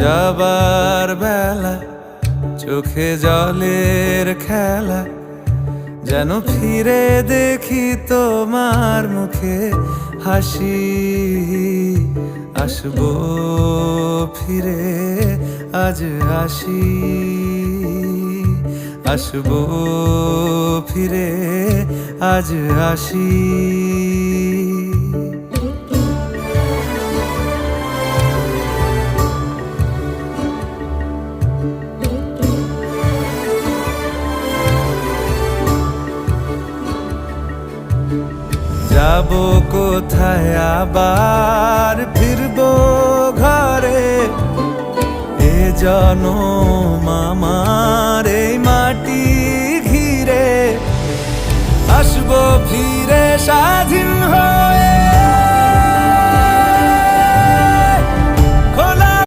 যাবার বেলা চোখে জলের খেলা, যেন ফিরে দেখি তোমার মুখে হাসি। আসবো ফিরে আজ আসি, আসবো ফিরে আজ আসি। যাবো কোথায় আবার ফিরবো ঘরে, এ জনম আমার এই মাটি ঘিরে। আসবো ফিরে স্বাধীন হয়ে।